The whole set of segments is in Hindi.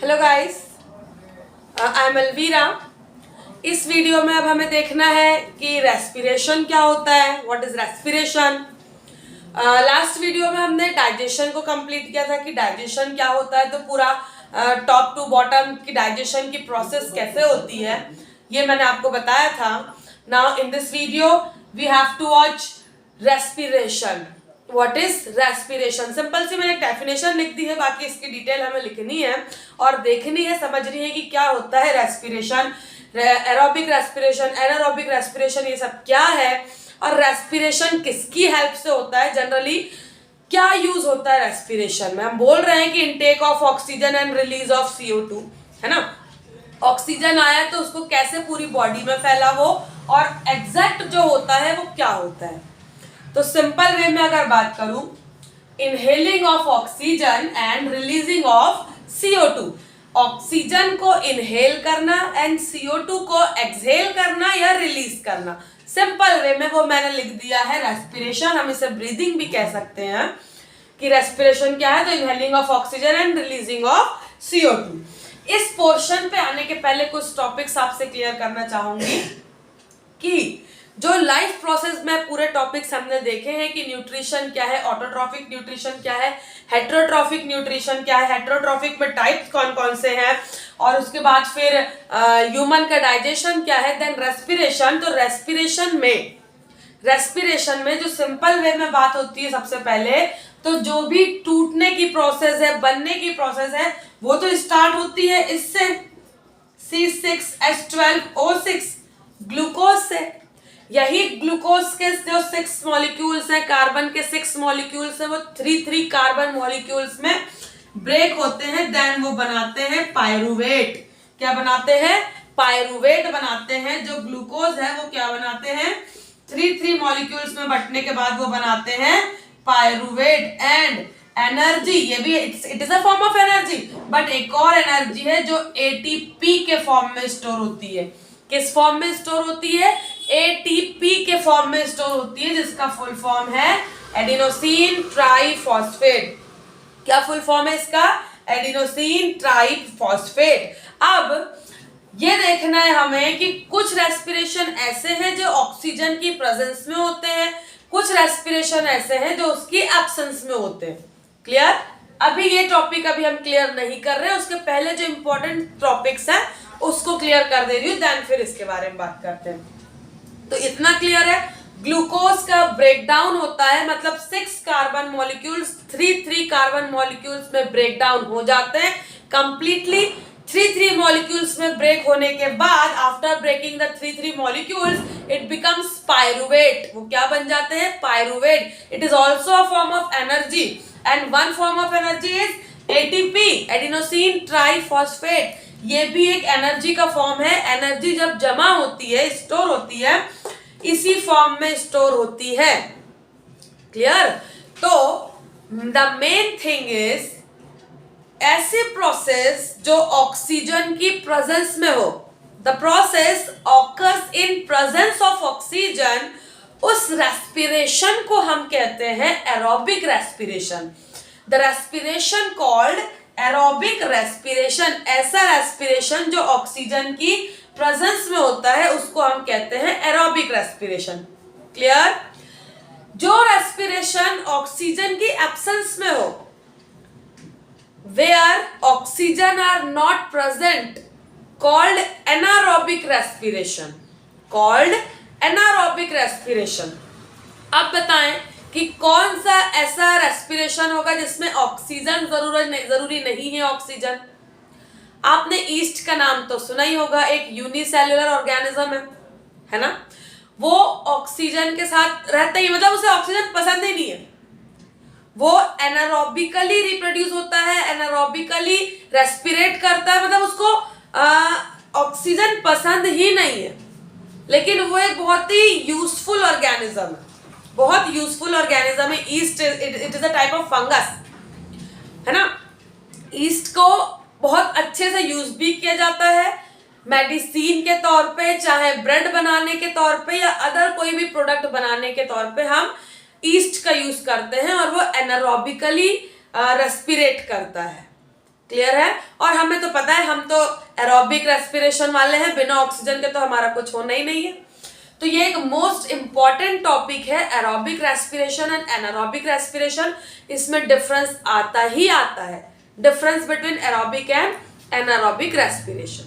Hello guys, I am Alvira. इस वीडियो में अब हमें देखना है कि रेस्पिरेशन क्या होता है, what is respiration. Last video में हमने डाइजेशन को कंप्लीट किया था कि डाइजेशन क्या होता है, तो पूरा टॉप टू बॉटम की डाइजेशन की प्रोसेस कैसे होती है ये मैंने आपको बताया था। Now in this video we have to watch respiration. What is respiration? Simple सी मैंने एक डेफिनेशन लिख दी है, बाकी इसकी डिटेल हमें लिखनी है और देखनी है, समझनी है कि क्या होता है respiration, aerobic respiration, anaerobic respiration, ये सब क्या है और रेस्पिरेशन किसकी हेल्प से होता है। जनरली क्या यूज होता है रेस्पिरेशन में? हम बोल रहे हैं कि intake of oxygen and release of CO2, है ना। ऑक्सीजन आया तो उसको कैसे पूरी बॉडी में फैला वो, और एग्जैक्ट जो होता है वो क्या होता है। तो सिंपल वे में अगर बात करूं, inhaling of oxygen and releasing of CO2, oxygen को इनहेल करना एंड CO2 को एक्सहेल करना या रिलीज करना, सिंपल वे में वो मैंने लिख दिया है रेस्पिरेशन। हम इसे ब्रीदिंग भी कह सकते हैं कि रेस्पिरेशन क्या है, तो inhaling of oxygen and releasing of CO2। इस पोर्शन पे आने के पहले कुछ टॉपिक्स आपसे क्लियर करना चाहूंगी कि जो लाइफ प्रोसेस में पूरे टॉपिक्स हमने देखे हैं कि न्यूट्रिशन क्या है, ऑटोट्रॉफिक न्यूट्रिशन क्या है, हेटेरोट्रॉफिक न्यूट्रिशन क्या है, हेटेरोट्रॉफिक में टाइप्स कौन कौन से हैं, और उसके बाद फिर ह्यूमन का डाइजेशन क्या है, देन रेस्पिरेशन। तो रेस्पिरेशन में जो सिंपल वे में बात होती है, सबसे पहले तो जो भी टूटने की प्रोसेस है, बनने की प्रोसेस है, वो तो स्टार्ट होती है इससे, C6H12O6 ग्लूकोज से। यही ग्लूकोज के जो 6 मॉलिक्यूल्स हैं, कार्बन के 6 मॉलिक्यूल्स हैं, वो 3 कार्बन मॉलिक्यूल्स में ब्रेक होते हैं, देन वो बनाते हैं पायरुवेट। क्या बनाते हैं? पायरुवेट बनाते हैं। जो ग्लूकोज है वो क्या बनाते हैं? 3 मॉलिक्यूल्स में बंटने के बाद वो बनाते हैं पायरुवेट। एंड एनर्जी, ये भी it is a form of energy, but एक और एनर्जी है जो ATP के फॉर्म में स्टोर होती है। किस फॉर्म में स्टोर होती है? ATP के फॉर्म में स्टोर होती है, जिसका फुल फॉर्म है एडिनोसिन ट्राइफॉस्फेट। क्या फुल फॉर्म है इसका? Adenosine triphosphate. अब ये देखना है हमें कि कुछ रेस्पिरेशन ऐसे हैं जो ऑक्सीजन की प्रेजेंस में होते हैं, कुछ रेस्पिरेशन ऐसे हैं जो उसकी एब्सेंस में होते हैं। क्लियर? अभी ये टॉपिक अभी हम क्लियर नहीं कर रहे हैं, उसके पहले जो इंपॉर्टेंट टॉपिक्स हैं उसको क्लियर कर दे रही हूँ, देन फिर इसके बारे में बात करते हैं। तो इतना क्लियर है, ग्लूकोज का ब्रेकडाउन होता है, मतलब 6 कार्बन मॉलिक्यूल्स 3 कार्बन मॉलिक्यूल्स में ब्रेकडाउन हो जाते हैं कंप्लीटली। 3 मॉलिक्यूल्स में ब्रेक होने के बाद, after breaking the 3 molecules, it becomes pyruvate. वो क्या बन जाते हैं? Pyruvate. It is also a form of energy, and one form of energy is ATP, adenosine triphosphate. ये भी एक एनर्जी का फॉर्म है। एनर्जी जब जमा होती है, स्टोर होती है, इसी फॉर्म में स्टोर होती है। क्लियर? तो द मेन थिंग इज, ऐसी प्रोसेस जो ऑक्सीजन की प्रेजेंस में हो, the process occurs in presence of oxygen, उस रेस्पिरेशन को हम कहते हैं aerobic respiration. The respiration called aerobic respiration. ऐसा रेस्पिरेशन जो ऑक्सीजन की प्रेजेंस में होता है उसको हम कहते हैं एरोबिक रेस्पिरेशन। क्लियर? जो रेस्पिरेशन ऑक्सीजन की एब्सेंस में हो, where oxygen are not present, called anaerobic respiration. Called anaerobic respiration. अब बताएं कि कौन सा ऐसा रेस्पिरेशन होगा जिसमें ऑक्सीजन जरूरी नहीं है। ऑक्सीजन, आपने ईस्ट का नाम तो सुना ही होगा, एक यूनिसेल्युलर ऑर्गेनिज्म है ना। वो ऑक्सीजन के साथ रहता ही, मतलब उसे ऑक्सीजन पसंद ही नहीं है। वो एनारोबिकली रिप्रोड्यूस होता है, एनारोबिकली रेस्पिरेट करता है, मतलब उसको ऑक्सीजन पसंद ही नहीं है। लेकिन वो एक बहुत ही यूजफुल ऑर्गेनिज्म है, बहुत यूजफुल ऑर्गेनिज्म है। East it is a type of fungus, है ना। ईस्ट को बहुत अच्छे से यूज भी किया जाता है, मेडिसिन के तौर पे, चाहे ब्रेड बनाने के तौर पे या अदर कोई भी प्रोडक्ट बनाने के तौर पे हम ईस्ट का यूज करते हैं, और वो एनारोबिकली रेस्पिरेट करता है। क्लियर है? और हमें तो पता है हम तो एरोबिक रेस्पिरेशन वाले हैं, बिना ऑक्सीजन के तो हमारा कुछ होना ही नहीं है। तो ये एक मोस्ट इंपॉर्टेंट टॉपिक है, aerobic respiration and anaerobic respiration. इसमें डिफरेंस आता ही आता है, difference between aerobic and anaerobic respiration.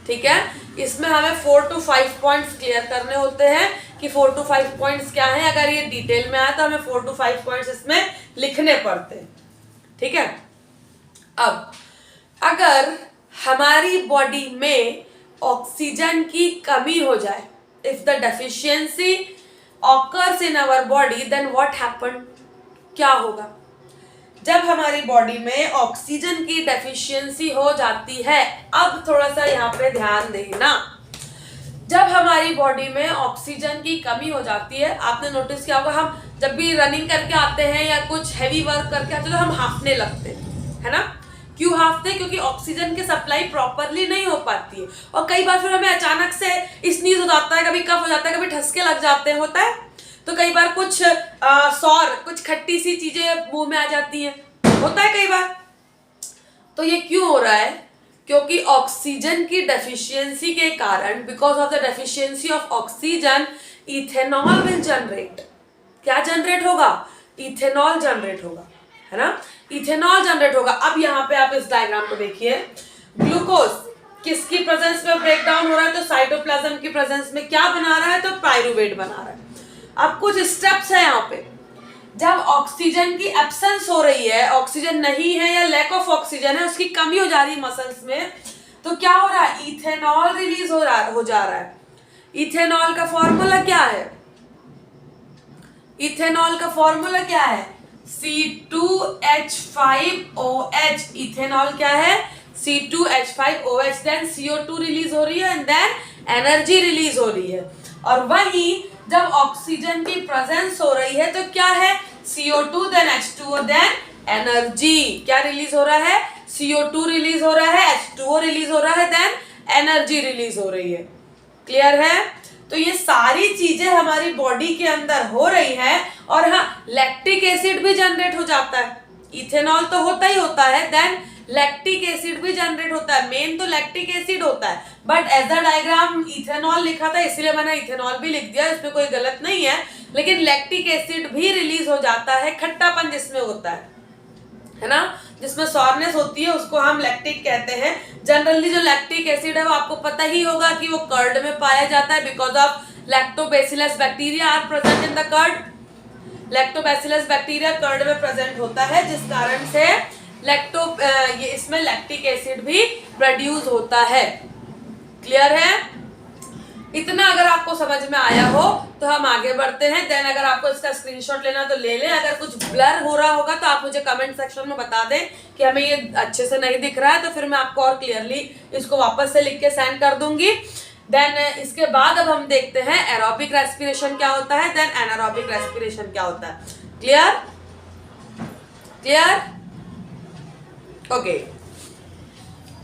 ठीक है, इसमें हमें 4 to 5 पॉइंट्स क्लियर करने होते हैं कि 4 to 5 पॉइंट्स क्या हैं। अगर ये डिटेल में आए तो हमें 4 to 5 पॉइंट्स इसमें लिखने पड़ते हैं। ठीक है, अब अगर हमारी बॉडी में ऑक्सीजन की कमी हो जाए, if the deficiency occurs in our body, then what happen, क्या होगा? जब हमारी बॉडी में ऑक्सीजन की डेफिशिएंसी हो जाती है, अब थोड़ा सा यहाँ पे ध्यान देना, जब हमारी बॉडी में ऑक्सीजन की कमी हो जाती है, आपने नोटिस किया होगा हम जब भी रनिंग करके आते हैं या कुछ हैवी वर्क करके आते हैं तो हम हांफने लगते हैं, है ना? क्यों हांफते हैं? क्योंकि ऑक्सीजन की सप्लाई प्रॉपरली नहीं हो पाती है। और कई बार फिर हमें अचानक से स्नीज हो जाता है, कभी कफ हो जाता है, कभी ठसके लग जाते हैं, होता है। तो कई बार कुछ सौर, कुछ खट्टी सी चीजें मुंह में आ जाती हैं, होता है कई बार। तो ये क्यों हो रहा है? क्योंकि ऑक्सीजन की डेफिशिएंसी के कारण, because of the deficiency of oxygen, ethanol will generate. क्या जनरेट होगा? इथेनॉल जनरेट होगा, है ना? इथेनॉल जनरेट होगा। अब यहाँ पे आप इस डायग्राम को देखिए, ग्लूकोज किसकी प्रेजेंस में ब्रेक डाउन हो रहा है? तो साइटोप्लाज्म की प्रेजेंस में क्या बना रहा है? तो पायरूवेट बना रहा है। अब कुछ स्टेप्स है यहाँ पे। जब ऑक्सीजन की एब्सेंस हो रही है, ऑक्सीजन नहीं है या लैक ऑफ ऑक्सीजन है, उसकी कमी हो जा रही है मसल्स में, तो क्या हो रहा है? इथेनॉल रिलीज हो जा रहा है। इथेनॉल का फॉर्मूला क्या है? इथेनॉल का फॉर्मूला क्या है? C2H5OH। इथेनॉल क्या है? C2H5OH। देन CO2 रिलीज हो रही है एंड देन एनर्जी रिलीज हो रही है। और वहीं जब ऑक्सीजन की प्रेजेंस हो रही है तो क्या है? CO2 then H2O then energy. क्या रिलीज हो रहा है? CO2 रिलीज हो रहा है, H2O रिलीज हो रहा है, देन एनर्जी रिलीज हो रही है। क्लियर है? तो ये सारी चीजें हमारी बॉडी के अंदर हो रही है। और हाँ, लैक्टिक एसिड भी जनरेट हो जाता है। इथेनॉल तो होता ही होता है, देन लैक्टिक एसिड भी जनरेट होता है। मेन तो लैक्टिक एसिड होता है, but as a diagram ethanol लिखा था इसलिए मैंने इथेनॉल भी लिख दिया, इसमें कोई गलत नहीं है। लेकिन लैक्टिक एसिड भी रिलीज हो जाता है, खट्टापन जिसमें होता है ना, जिसमें सॉरनेस होती है, उसको हम लैक्टिक कहते हैं। जनरली जो लैक्टिक एसिड है वो आपको पता ही होगा कि वो कर्ड में पाया जाता है, because of lactobacillus bacteria are present in the curd. Lactobacillus bacteria curd में प्रेजेंट होता है, जिस कारण से ये इसमें लैक्टिक एसिड भी प्रोड्यूस होता है। क्लियर है? इतना अगर आपको समझ में आया हो तो हम आगे बढ़ते हैं। देन अगर आपको इसका स्क्रीनशॉट लेना तो ले लें। अगर कुछ ब्लर हो रहा होगा तो आप मुझे कमेंट सेक्शन में बता दें कि हमें ये अच्छे से नहीं दिख रहा है, तो फिर मैं आपको और क्लियरली इसको वापस से लिख के सेंड कर दूंगी। देन इसके बाद अब हम देखते हैं एरोबिक रेस्पिरेशन क्या होता है, देन एनारोबिक रेस्पिरेशन क्या होता है। क्लियर? क्लियर? ओके।